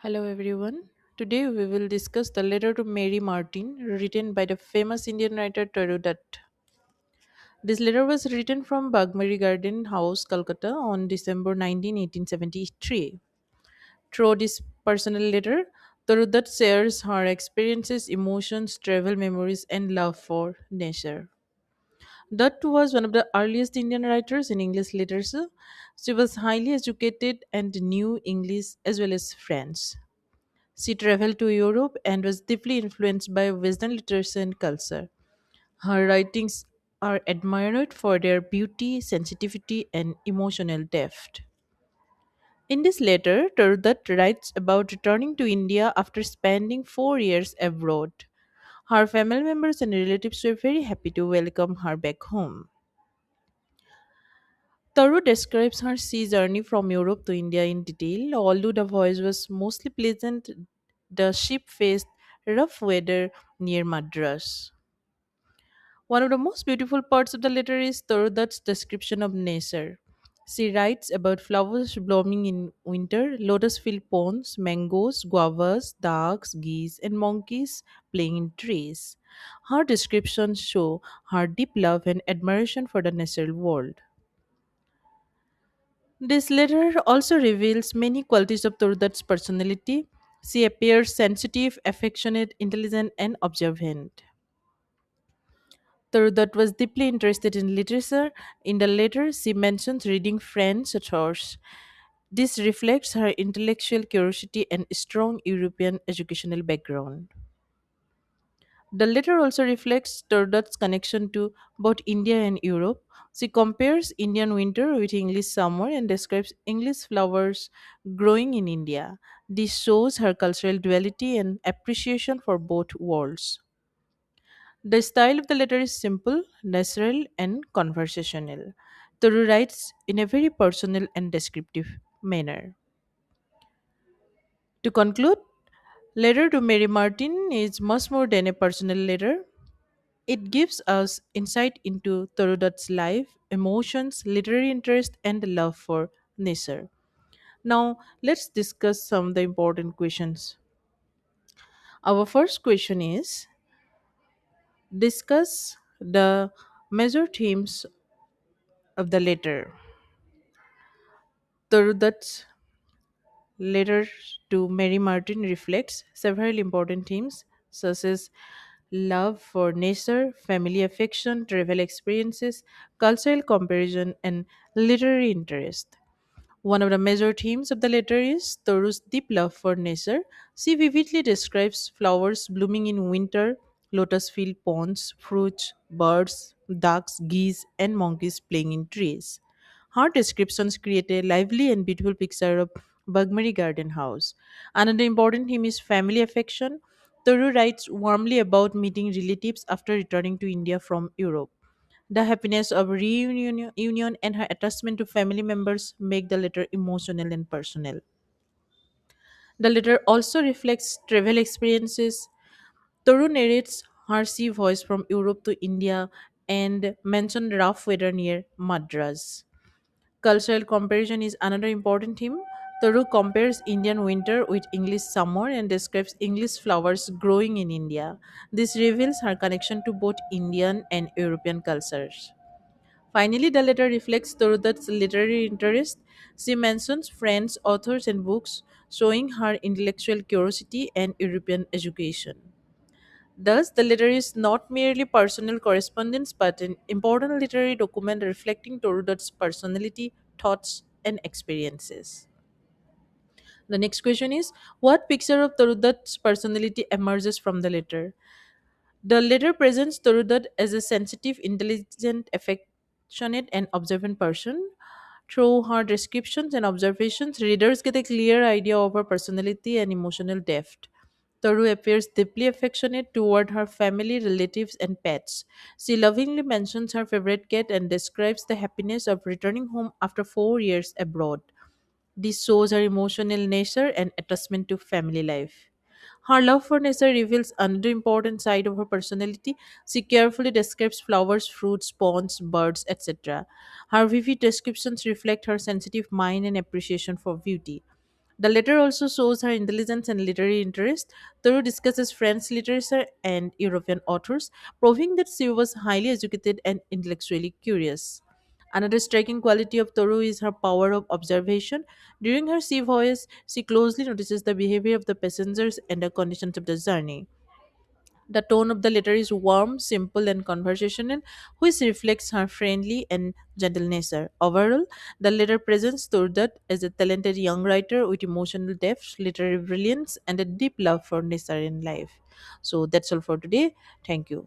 Hello everyone. Today we will discuss the letter to Mary Martin written by the famous Indian writer Toru Dutt. This letter was written from Baugmaree Garden House, Calcutta on December 19, 1873. Through this personal letter, Toru Dutt shares her experiences, emotions, travel memories and love for nature. Dutt was one of the earliest Indian writers in English literature. She was highly educated and knew English as well as French. She traveled to Europe and was deeply influenced by Western literature and culture. Her writings are admired for their beauty, sensitivity, and emotional depth. In this letter, Turdat writes about returning to India after spending 4 years abroad. Her family members and relatives were very happy to welcome her back home. Taru describes her sea journey from Europe to India in detail. Although the voyage was mostly pleasant, the ship faced rough weather near Madras. One of the most beautiful parts of the letter is Tarudat's description of nature. She writes about flowers blooming in winter, lotus filled ponds, mangoes, guavas, ducks, geese, and monkeys playing in trees. Her descriptions show her deep love and admiration for the natural world. This letter also reveals many qualities of Turdat's personality. She appears sensitive, affectionate, intelligent, and observant. Turdat was deeply interested in literature. In the letter, she mentions reading French authors. This reflects her intellectual curiosity and strong European educational background. The letter also reflects Turdat's connection to both India and Europe. She compares Indian winter with English summer and describes English flowers growing in India. This shows her cultural duality and appreciation for both worlds. The style of the letter is simple, natural, and conversational. Toru writes in a very personal and descriptive manner. To conclude, Letter to Mary Martin is much more than a personal letter. It gives us insight into Torudat's life, emotions, literary interest, and love for nature. Now, let's discuss some of the important questions. Our first question is discuss the major themes of the letter. Torudat's letter to Mary Martin reflects several important themes such as love for nature, family affection, travel experiences, cultural comparison, and literary interest. One of the major themes of the letter is Toru's deep love for nature. She vividly describes flowers blooming in winter, lotus filled ponds, fruits, birds, ducks, geese, and monkeys playing in trees. Her descriptions create a lively and beautiful picture of Baugmaree Garden House. Another important theme is family affection. Toru writes warmly about meeting relatives after returning to India from Europe. The happiness of reunion union and her attachment to family members make the letter emotional and personal. The letter also reflects travel experiences. Toru narrates her sea voyage from Europe to India and mentioned rough weather near Madras. Cultural comparison is another important theme. Toru compares Indian winter with English summer and describes English flowers growing in India. This reveals her connection to both Indian and European cultures. Finally, the letter reflects Torudat's literary interest. She mentions French authors and books, showing her intellectual curiosity and European education. Thus, the letter is not merely personal correspondence but an important literary document reflecting Torudat's personality, thoughts, and experiences. The next question is: what picture of Torudat's personality emerges from the letter? The letter presents Torudat as a sensitive, intelligent, affectionate, and observant person. Through her descriptions and observations, readers get a clear idea of her personality and emotional depth. Toru appears deeply affectionate toward her family, relatives, and pets. She lovingly mentions her favorite cat and describes the happiness of returning home after 4 years abroad. This shows her emotional nature and attachment to family life. Her love for nature reveals another important side of her personality. She carefully describes flowers, fruits, ponds, birds, etc. Her vivid descriptions reflect her sensitive mind and appreciation for beauty. The letter also shows her intelligence and literary interest. Thoreau discusses French literature and European authors, proving that she was highly educated and intellectually curious. Another striking quality of Thoreau is her power of observation. During her sea voyage, she closely notices the behavior of the passengers and the conditions of the journey. The tone of the letter is warm, simple, and conversational, which reflects her friendly and gentle nature. Overall, the letter presents Toru Dutt as a talented young writer with emotional depth, literary brilliance, and a deep love for nature and life. So that's all for today. Thank you.